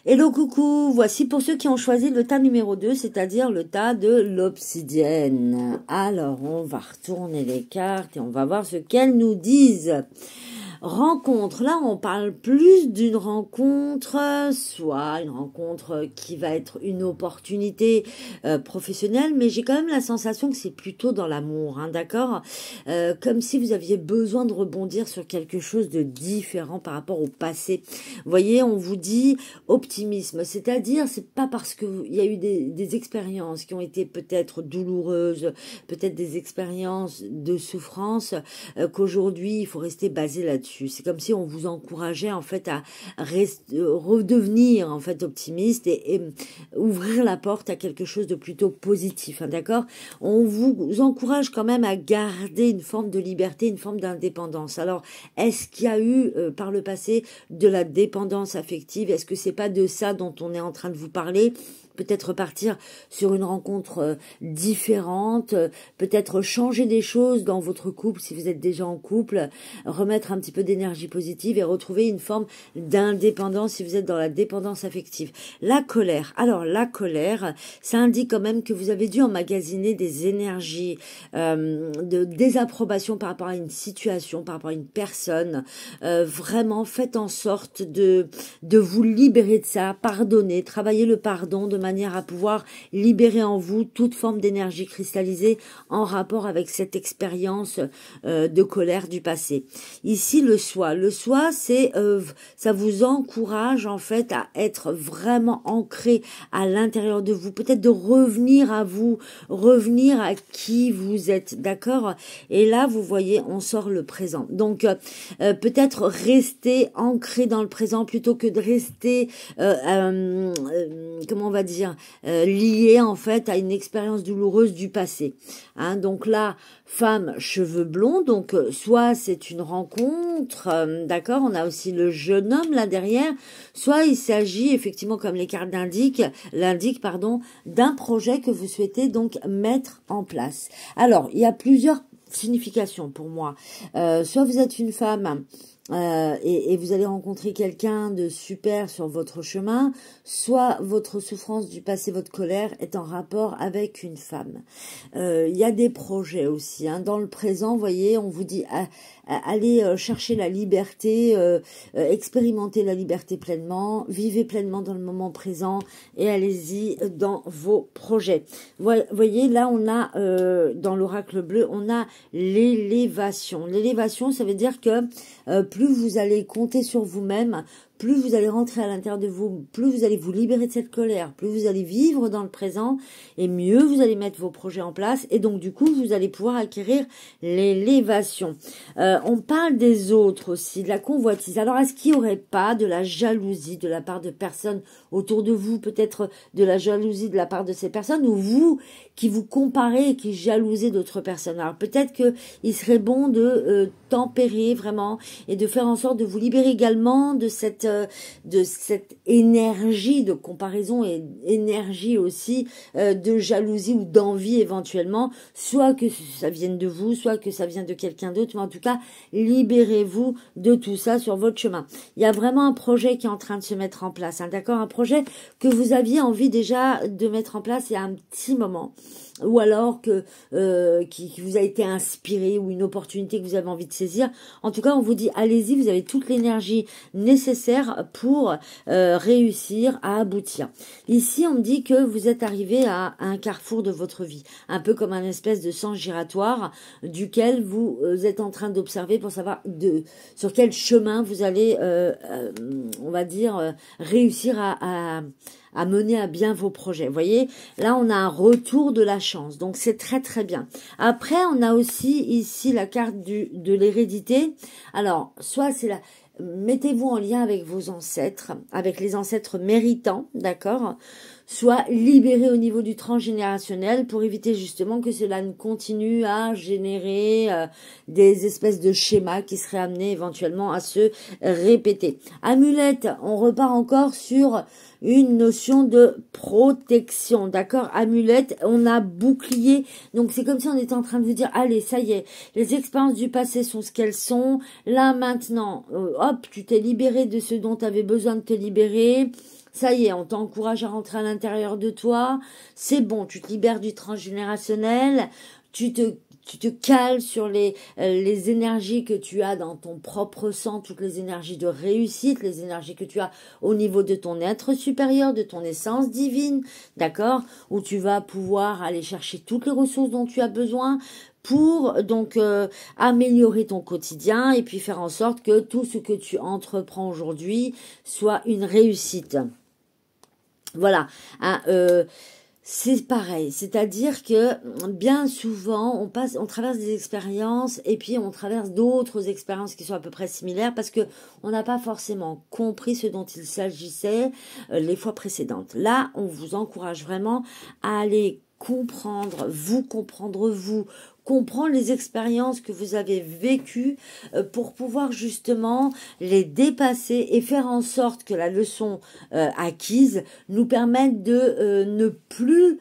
Hello coucou, voici pour ceux qui ont choisi le tas numéro 2, c'est-à-dire le tas de l'obsidienne. Alors, on va retourner les cartes et on va voir ce qu'elles nous disent. Rencontre, là on parle plus d'une rencontre, soit une rencontre qui va être une opportunité professionnelle, mais j'ai quand même la sensation que c'est plutôt dans l'amour, hein, d'accord, comme si vous aviez besoin de rebondir sur quelque chose de différent par rapport au passé. Vous voyez, on vous dit optimisme, c'est-à-dire c'est pas parce que il y a eu des expériences qui ont été peut-être douloureuses, peut-être des expériences de souffrance, qu'aujourd'hui il faut rester basé là-dessus. C'est comme si on vous encourageait en fait à redevenir en fait optimiste et ouvrir la porte à quelque chose de plutôt positif, hein, d'accord. On vous encourage quand même à garder une forme de liberté, une forme d'indépendance. Alors, est-ce qu'il y a eu par le passé de la dépendance affective? Est-ce que c'est pas de ça dont on est en train de vous parler? Peut-être partir sur une rencontre différente, peut-être changer des choses dans votre couple si vous êtes déjà en couple, remettre un petit peu d'énergie positive et retrouver une forme d'indépendance si vous êtes dans la dépendance affective. La colère. Alors la colère, ça indique quand même que vous avez dû emmagasiner des énergies de désapprobation par rapport à une situation, par rapport à une personne. Vraiment, faites en sorte de vous libérer de ça, pardonner, travailler le pardon de manière à pouvoir libérer en vous toute forme d'énergie cristallisée en rapport avec cette expérience de colère du passé. Ici, le soi, c'est ça vous encourage en fait à être vraiment ancré à l'intérieur de vous, peut-être de revenir à vous, revenir à qui vous êtes, d'accord? Et là, vous voyez, on sort le présent. Donc, peut-être rester ancré dans le présent plutôt que de rester, comment on va dire, lié en fait à une expérience douloureuse du passé. Hein, donc là, femme, cheveux blonds, donc soit c'est une rencontre, d'accord, on a aussi le jeune homme là derrière, soit il s'agit effectivement, comme les cartes l'indiquent, pardon, d'un projet que vous souhaitez donc mettre en place. Alors, il y a plusieurs significations pour moi. Soit vous êtes une femme et vous allez rencontrer quelqu'un de super sur votre chemin, soit votre souffrance du passé, votre colère est en rapport avec une femme. Il y a des projets aussi, hein. Dans le présent, vous voyez, on vous dit allez chercher la liberté, expérimentez la liberté pleinement, vivez pleinement dans le moment présent et allez-y dans vos projets. Vous voyez, là on a dans l'oracle bleu, on a l'élévation. L'élévation, ça veut dire que plus vous allez compter sur vous-même, plus vous allez rentrer à l'intérieur de vous, plus vous allez vous libérer de cette colère, plus vous allez vivre dans le présent, et mieux vous allez mettre vos projets en place, et donc du coup, vous allez pouvoir acquérir l'élévation. On parle des autres aussi, de la convoitise. Alors, est-ce qu'il n'y aurait pas de la jalousie de la part de personnes autour de vous, peut-être de la jalousie de la part de ces personnes, ou vous qui vous comparez et qui jalousez d'autres personnes? Alors, peut-être qu'il serait bon de tempérer vraiment, et de faire en sorte de vous libérer également de cette énergie de comparaison et énergie aussi de jalousie ou d'envie éventuellement, soit que ça vienne de vous, soit que ça vienne de quelqu'un d'autre, mais en tout cas, libérez-vous de tout ça sur votre chemin. Il y a vraiment un projet qui est en train de se mettre en place, hein, d'accord, un projet que vous aviez envie déjà de mettre en place il y a un petit moment, ou alors qui vous a été inspiré, ou une opportunité que vous avez envie de saisir. En tout cas, on vous dit, allez-y, vous avez toute l'énergie nécessaire pour réussir à aboutir. Ici, on me dit que vous êtes arrivé à un carrefour de votre vie, un peu comme un espèce de sens giratoire duquel vous êtes en train d'observer pour savoir sur quel chemin vous allez, on va dire, réussir à mener à bien vos projets. Vous voyez, là, on a un retour de la chance. Donc, c'est très, très bien. Après, on a aussi ici la carte de l'hérédité. Alors, soit c'est la... Mettez-vous en lien avec vos ancêtres, avec les ancêtres méritants, d'accord? Soit libéré au niveau du transgénérationnel pour éviter justement que cela ne continue à générer des espèces de schémas qui seraient amenés éventuellement à se répéter. Amulette, on repart encore sur une notion de protection, d'accord? Amulette, on a bouclier, donc c'est comme si on était en train de vous dire, allez, ça y est, les expériences du passé sont ce qu'elles sont, là maintenant, hop, tu t'es libéré de ce dont tu avais besoin de te libérer, Ça y est, on t'encourage à rentrer à l'intérieur de toi. C'est bon, tu te libères du transgénérationnel. Tu te cales sur les énergies que tu as dans ton propre sang, toutes les énergies de réussite, les énergies que tu as au niveau de ton être supérieur, de ton essence divine, d'accord? Où tu vas pouvoir aller chercher toutes les ressources dont tu as besoin pour donc améliorer ton quotidien et puis faire en sorte que tout ce que tu entreprends aujourd'hui soit une réussite. Voilà. Hein, c'est pareil, c'est-à-dire que bien souvent on traverse des expériences et puis on traverse d'autres expériences qui sont à peu près similaires parce que on n'a pas forcément compris ce dont il s'agissait les fois précédentes. Là, on vous encourage vraiment à aller comprendre vous, comprendre les expériences que vous avez vécues pour pouvoir justement les dépasser et faire en sorte que la leçon acquise nous permette de ne plus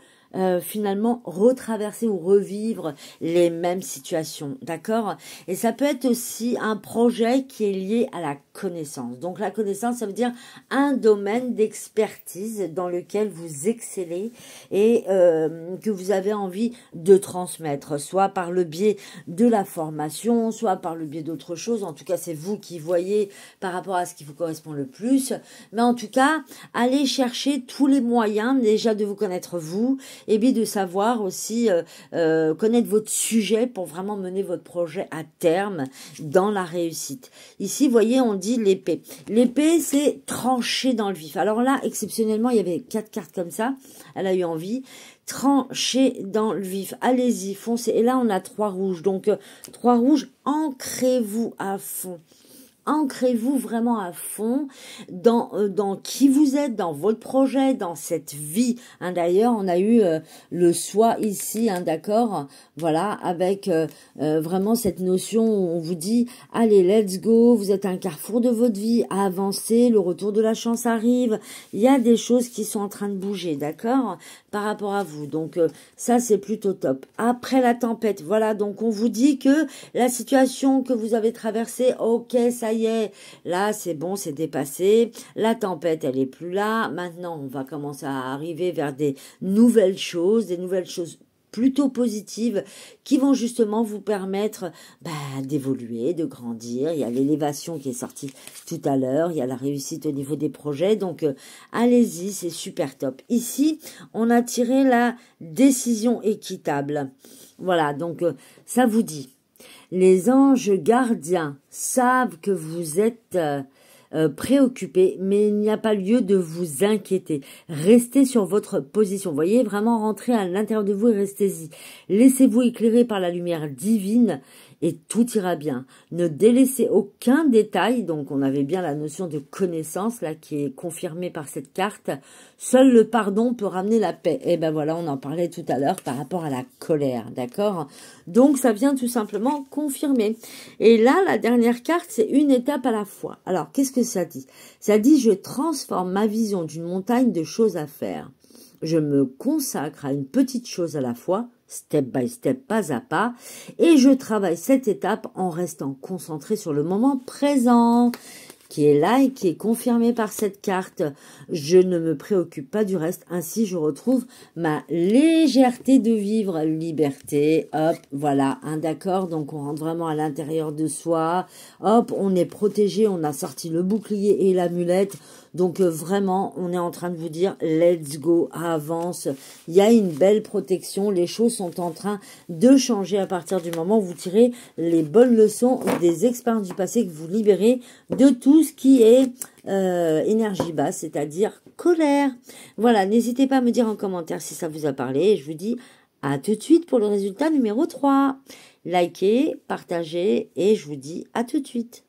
finalement retraverser ou revivre les mêmes situations, d'accord? Et ça peut être aussi un projet qui est lié à la connaissance. Donc la connaissance, ça veut dire un domaine d'expertise dans lequel vous excellez et que vous avez envie de transmettre, soit par le biais de la formation, soit par le biais d'autres choses. En tout cas, c'est vous qui voyez par rapport à ce qui vous correspond le plus. Mais en tout cas, allez chercher tous les moyens déjà de vous connaître vous et puis de savoir aussi connaître votre sujet pour vraiment mener votre projet à terme dans la réussite. Ici, vous voyez, on dit l'épée. L'épée, c'est trancher dans le vif. Alors là, exceptionnellement, il y avait 4 cartes comme ça. Elle a eu envie. Trancher dans le vif. Allez-y, foncez. Et là, on a 3 rouges. Donc, 3 rouges, ancrez-vous à fond. Ancrez-vous vraiment à fond dans qui vous êtes, dans votre projet, dans cette vie. Hein, d'ailleurs, on a eu le soi ici, hein, d'accord. Voilà, avec vraiment cette notion où on vous dit, allez, let's go, vous êtes à un carrefour de votre vie, avancez, le retour de la chance arrive. Il y a des choses qui sont en train de bouger, d'accord, par rapport à vous. Donc, ça, c'est plutôt top. Après la tempête, voilà, donc on vous dit que la situation que vous avez traversée, ok, ça y est, là c'est bon, c'est dépassé, la tempête elle est plus là, maintenant on va commencer à arriver vers des nouvelles choses plutôt positives qui vont justement vous permettre d'évoluer, de grandir. Il y a l'élévation qui est sortie tout à l'heure, il y a la réussite au niveau des projets, donc allez-y, c'est super top. Ici, on a tiré la décision équitable. Voilà, donc ça vous dit. Les anges gardiens savent que vous êtes préoccupés, mais il n'y a pas lieu de vous inquiéter. Restez sur votre position. Vous voyez, vraiment rentrez à l'intérieur de vous et restez-y. Laissez-vous éclairer par la lumière divine et tout ira bien. Ne délaissez aucun détail. Donc, on avait bien la notion de connaissance, là, qui est confirmée par cette carte. Seul le pardon peut ramener la paix. Et ben voilà, on en parlait tout à l'heure par rapport à la colère, d'accord? Donc, ça vient tout simplement confirmer. Et là, la dernière carte, c'est une étape à la fois. Alors, qu'est-ce que ça dit? Ça dit, je transforme ma vision d'une montagne de choses à faire. Je me consacre à une petite chose à la fois, step by step, pas à pas, et je travaille cette étape en restant concentré sur le moment présent, qui est là et qui est confirmé par cette carte. Je ne me préoccupe pas du reste, ainsi je retrouve ma légèreté de vivre, liberté, hop, voilà, d'accord, donc on rentre vraiment à l'intérieur de soi, hop, on est protégé, on a sorti le bouclier et l'amulette, donc vraiment, on est en train de vous dire, let's go, avance, il y a une belle protection, les choses sont en train de changer à partir du moment où vous tirez les bonnes leçons des expériences du passé, que vous libérez de tout ce qui est énergie basse, c'est-à-dire colère. Voilà, n'hésitez pas à me dire en commentaire si ça vous a parlé, et je vous dis à tout de suite pour le résultat numéro 3. Likez, partagez, et je vous dis à tout de suite.